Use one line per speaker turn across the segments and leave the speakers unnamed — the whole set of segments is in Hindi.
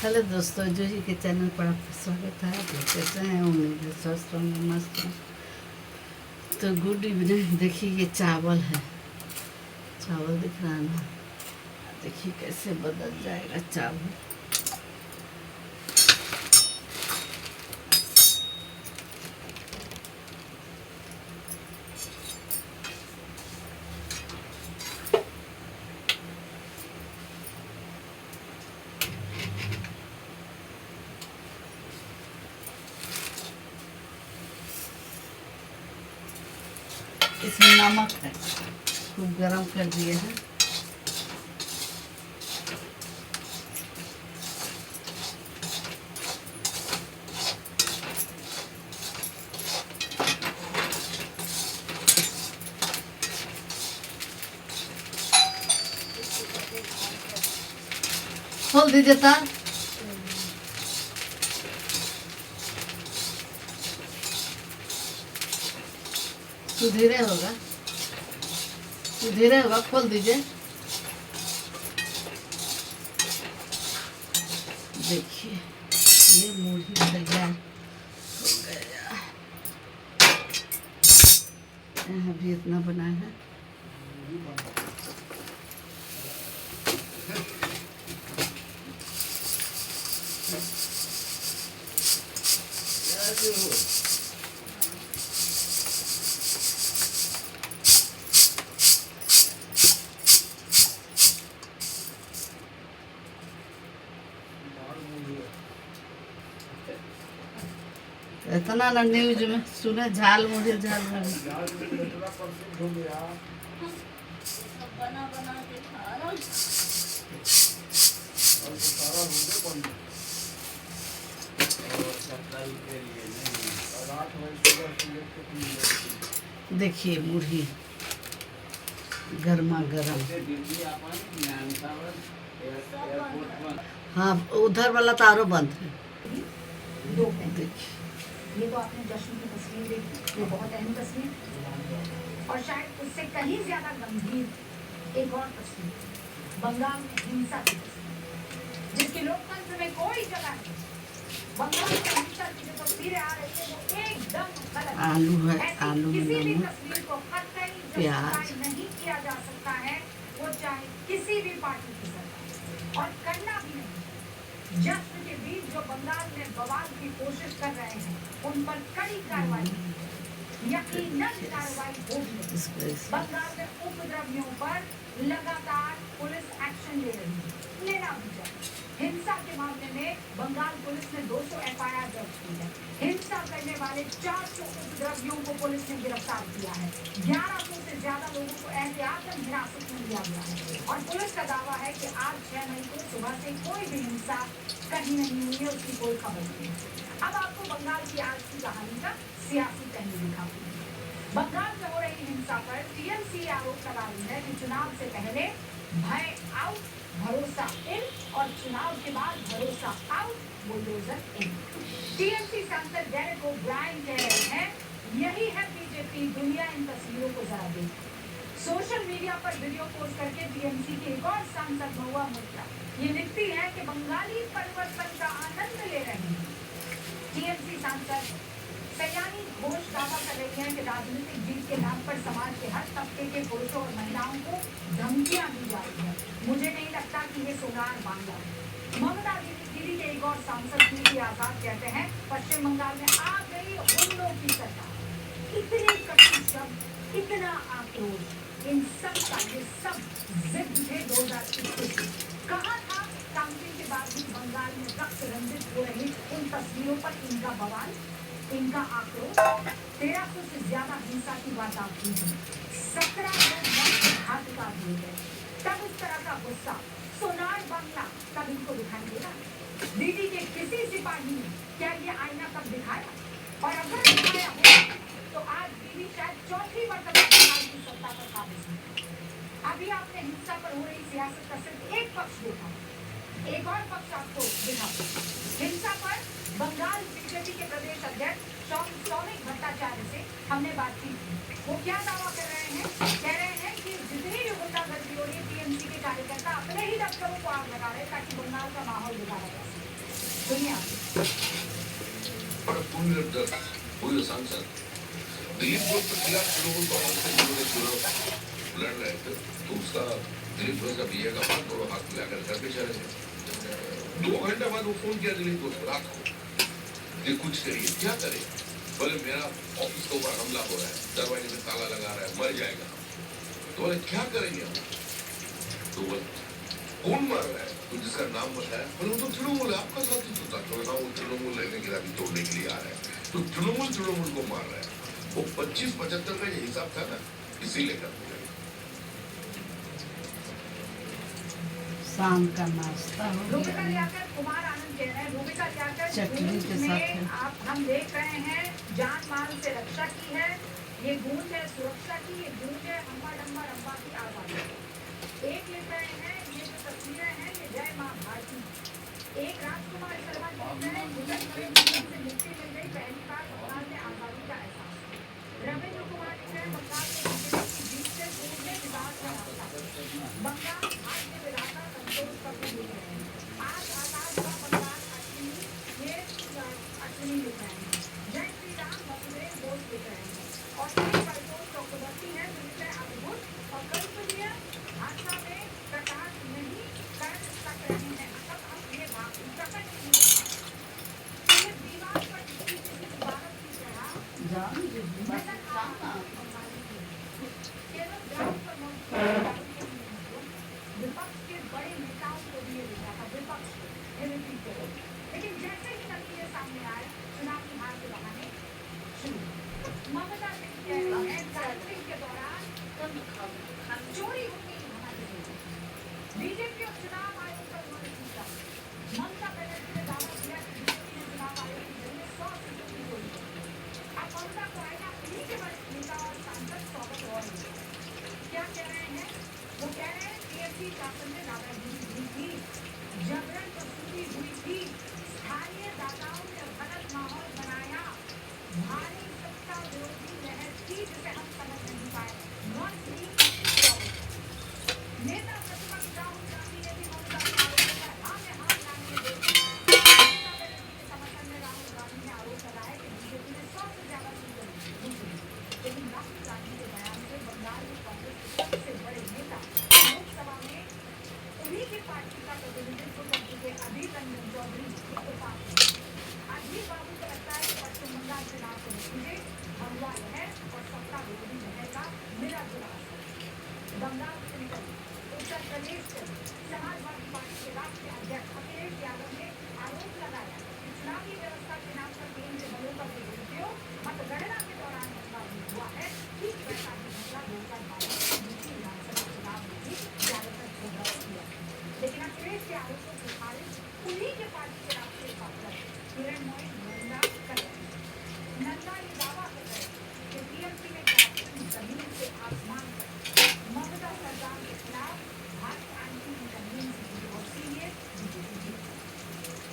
हेलो दोस्तों, जूही के चैनल पर आपका स्वागत है। आप लोग कैसे हैं? उम्मीद है स्वस्थ होंगे, मस्त हैं। तो गुड इवनिंग। देखिए ये चावल है, चावल दिख रहा है ना? देखिए कैसे बदल जाएगा चावल। इसमें नमक है, खूब गरम कर दिए हैं। खोल दीजिए तार। धीरे होगा, धीरे होगा, खोल दीजिए। देखिए ये मुर्गी तैयार हो गया। यहाँ भी इतना बना है। इतना ना न्यूज में सुने, झाल मुझे झाल में बना बना के खा रहा। देखिए मुर्गी गर्मा गर्म। हाँ, उधर वाला तारो बंद है। देखिए
ये तो आपने जश्न की तस्वीर देखी, ये बहुत अहम तस्वीर, और शायद उससे कहीं ज्यादा गंभीर एक और तस्वीर, बंगाल में हिंसा की तस्वीर, जिसकी लोकतंत्र में कोई जगह नहीं। बंगाल में हिंसा की जो तस्वीरें आ रही है वो एकदम गलत।
आलू है, आलू में
किसी भी
नमक,
तस्वीर को कतई
प्याज
नहीं किया जा सकता है, वो चाहे किसी भी पार्टी की सरकार, और करना भी नहीं। जश्न के बीच जो बंगाल में बवाल की कोशिश कर रहे हैं उन पर कड़ी कार्रवाई, यकीनन कार्रवाई होगी। बंगाल में उपद्रवियों पर लगातार पुलिस एक्शन ले रही है, लेना भी चाहिए। हिंसा के मामले में बंगाल पुलिस ने 200 एफआईआर दर्ज की है। हिंसा करने वाले 400 उपद्रवियों को पुलिस ने गिरफ्तार किया है। 1100 से ज्यादा लोगों को एहतियातन हिरासत में लिया गया है, और पुलिस का दावा है कि आज 6 मई को सुबह से कोई भी हिंसा कहीं नहीं हुई है, उसकी कोई खबर नहीं है। अब आपको बंगाल की आज की कहानी का सियासी पहलू दिखाती है। बंगाल में हो रही हिंसा पर टीएमसी आरोप लगा रही है कि चुनाव से पहले भय आउट, भरोसा इन, और चुनाव के बाद भरोसा आउट, बुलडोजर इन। टीएमसी सांसद डेरेक ओब्रायन कह रहे हैं, यही है बीजेपी दुनिया, इन तस्वीरों को जरा देखें। सोशल मीडिया पर वीडियो पोस्ट करके टीएमसी की एक और सांसद महुआ मोइत्रा ये लिखती है कि बंगाली परिवर्तन का आनंद ले रहे हैं। टीएमसी सांसद सयानी घोष दावा कर रही है कि राजनीतिक जीत के नाम पर समाज के हर तबके के पुरुषों और महिलाओं को धमकियां दी जा रही है। मुझे नहीं लगता कि ये सोनार बांग्ला है। ममता दीदी के एक और सांसद कीर्ति आजाद कहते हैं, पश्चिम बंगाल में आ गई उल्लू की सरकार। इतने कठिन शब्द, इतना आक्रोश, इन सब का ये सब जिद थे 2021। कहा था काउंटिंग के बाद भी बंगाल में रक्त रंजित हो रही उन तस्वीरों पर इनका बवाल, इनका आक्रोश। 1300 से ज्यादा हिंसा की बात आती है, 17 लोग घात उतार दिए गए। तब इस तरह का गुस्सा, सोनार बांग्ला तब इनको दिखाई देगा। दीदी के किसी सिपाही ने क्या ये आईना कब दिखाया? और अगर दिखाया हो तो आज दीदी शायद चौथी मर्तबा बंगाल की सत्ता पर काबिज है। अभी आपने हिंसा पर हो रही सियासत का सिर्फ एक पक्ष देखा, एक और पक्ष आपको दिखा। हिंसा पर बंगाल बीजेपी के प्रदेश अध्यक्ष सौमिक भट्टाचार्य से हमने बातचीत की। वो क्या दावा कर रहे हैं? कह रहे हैं कि जितनी भी गुंडागर्दी हो रही है, टीएमसी के कार्यकर्ता अपने ही दफ्तरों को आग लगा रहे ताकि बंगाल का माहौल बिगाड़ा जा सके। सुनिए आप।
बड़ा पूर्ण दर्द पूर्ण सांसद दिलीप घोष के खिलाफ तृणमूल कांग्रेस के लोगों ने चुनाव लड़ रहे थे तो उसका दिलीप घोष का बीए का बात दोनों हाथ मिलाकर घर पे चले गए। 2 घंटे बाद वो फोन किया दिलीप घोष को रात को कि कुछ करिए, क्या करे। बोले मेरा ऑफिस के ऊपर हमला हो रहा है, दरवाजे में ताला लगा रहा है, मर जाएगा। तो बोले क्या करेंगे हम। तो बोले कौन मार रहा है, तो जिसका नाम बताया। बोले वो तो तृणमूल है, आपका साथी तो था। तो हाँ वो तृणमूल लेने के लिए तोड़ने के लिए आ रहा है, तो तृणमूल को मार रहा है। वो 25-75 का ये हिसाब था ना, इसीलिए कर दिया।
शाम का नाश्ता हो
रूबिका
गया।
लियाकत कुमार आनंद कह रहे हैं, रूबिका लियाकत
चटनी के
गूंज
साथ है।
में आप हम देख रहे हैं जान माल से रक्षा की है। ये गूंज है सुरक्षा की, ये गूंज है अम्बा डम्बा रंबा की आवाज। एक लिख रहे हैं ये जो तस्वीरें हैं ये जय माँ भारती। एक राजकुमार शर्मा लिख रहे हैं बुलेट से मुक्ति मिल गई, पहली बार बंगाल में आजादी का एहसास। रविंद्र कुमार लिख रहे हैं बंगाल में बीजेपी की जीत से पूर्व में विकास का रास्ता। बंगाल आज के विधाता संतोष कपूर लिख रहे हैं आज आजाद का बंगाल अश्विनी, ये अश्विनी लिख रहे हैं। जय श्री राम वसुदेव बोस लिख रहे हैं और एक परितोष चक्रवर्ती है जो लिख रहे हैं अद्भुत और कल्पनीय भाषा में प्रकाश नहीं कर सक रहे हैं। अब हम ये प्रकट नहीं ये दीवार पर किसी इबारत की तरह
जान जी बस
नजर आ
खाना।
रहा केवल ग्राउंड पर मौजूद विपक्ष के बड़े नेताओं को भी ये लिखा था, विपक्ष को। लेकिन जैसे ही नतीजे सामने आए चुनाव की हार के बहाने शुरू। ममता सिंह कह रही हैं काउंटिंग के दौरान चोरी हो गई हमारी जीत। बीजेपी और चुनाव आयोग पर उन्होंने पूछा। ममता बनर्जी ने दावा किया कि बीजेपी ने चुनाव आयोग के जरिए 100 सीटों की चोरी की। अब ममता को आएगा उन्हीं के वरिष्ठ नेता और सांसद स्वागत और क्या कह रहे हैं, वो कह रहे हैं टीएमसी शासन में दादागिरी हुई थी, जबरन वसूली हुई थी, स्थानीय दाताओं ने गलत माहौल बनाया, भारी सत्ता विरोधी लहर थी जिसे हम समझ नहीं पाए। नेता प्रतिपक्ष राहुल गांधी ने भी ममता के आरोपों पर हाँ में हाँ मिलाने के ममता बनर्जी के समर्थन में राहुल गांधी ने आरोप लगाया कि बीजेपी ने 100 से ज्यादा सीटें जीती। लेकिन राहुल गांधी के बयान से बंगाल में कांग्रेस के सबसे बड़े नेता लोकसभा में उन्हीं की पार्टी का प्रतिनिधित्व कर चुके अधीर रंजन चौधरी इत्तेफाक हुए। अधीर बाबू को लगता है कि पश्चिम बंगाल चुनाव के नतीजे भगवा लहर और सत्ता विरोधी लहर का मिला जुला असर। बंगाल से निकल उत्तर प्रदेश से समाजवादी पार्टी के राष्ट्रीय अध्यक्ष अखिलेश यादव ने आरोप लगाया कि चुनावी व्यवस्था के नाम पर केंद्रीय बलों का दुरुपयोग मतगणना के दौरान हमला भी हुआ है। ठीक वैसा ही हमला 2012 में यूपी विधानसभा चुनाव में भी ज्यादातर प्रोग्राम किया। लेकिन अखिलेश के आरोपों की खारिज उन्हीं के पार्टी के राष्ट्रीय पार्षद हिरणमय नंदा कर रहे हैं। नंदा ये दावा कर रहे हैं कि टीएमसी ने कैप्टन जमीन से आसमान तक ममता सरकार के खिलाफ भाजपा एंटी इनकन्वीनियंस की और सीरियस बीजेपी जीत।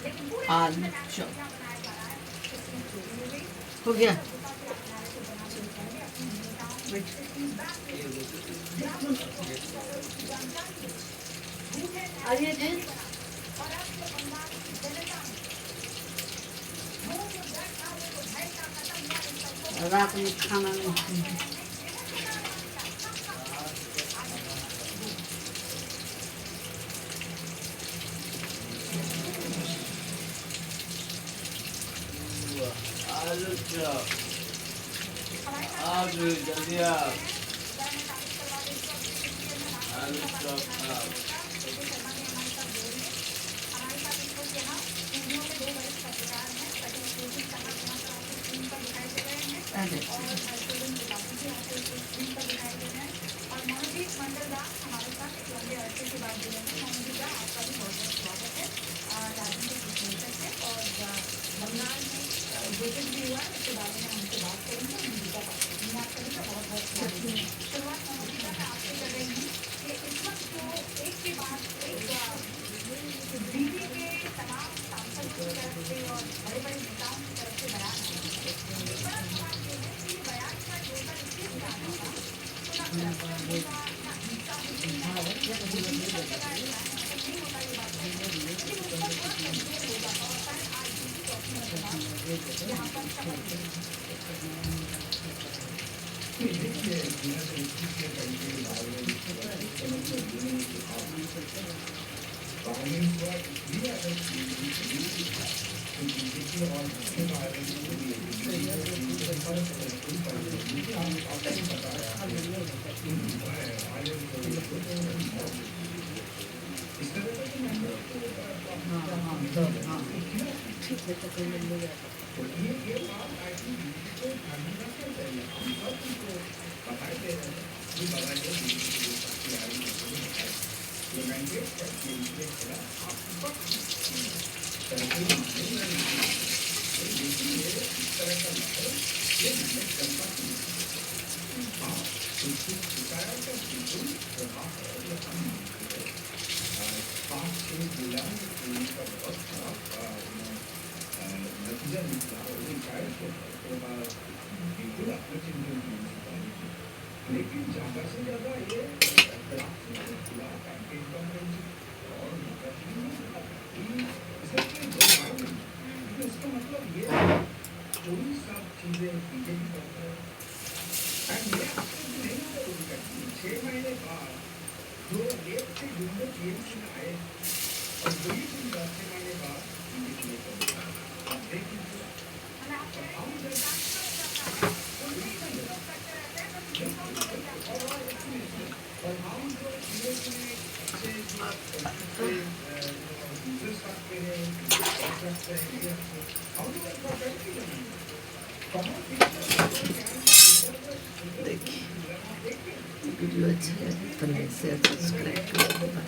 लेकिन पूरे देश में
आलू
क्या बनाया जा रहा है कि सीट चोरी हो गई
हो गया। आइए जी। रात में खाना नहीं खाएंगे।
आलू चॉप आलू जल्दी आओ आलू चॉप खाओ
अरे
शुरुआत आपसे कर रही हूँ कि इस वक्त जो एक के यहाँ पर शपथ ली।
हाँ हाँ तो हाँ ठीक है तो कोई ले जाएगा।
मतलब आप कह रहे हैं कि ट्रांसफर हो जाता है, उनसे ही वही लोग करते रहते हैं, तो किसी को समझ जाता है।
देखिए वीडियो अच्छा लगे तो लाइक शेयर सब्सक्राइब करें।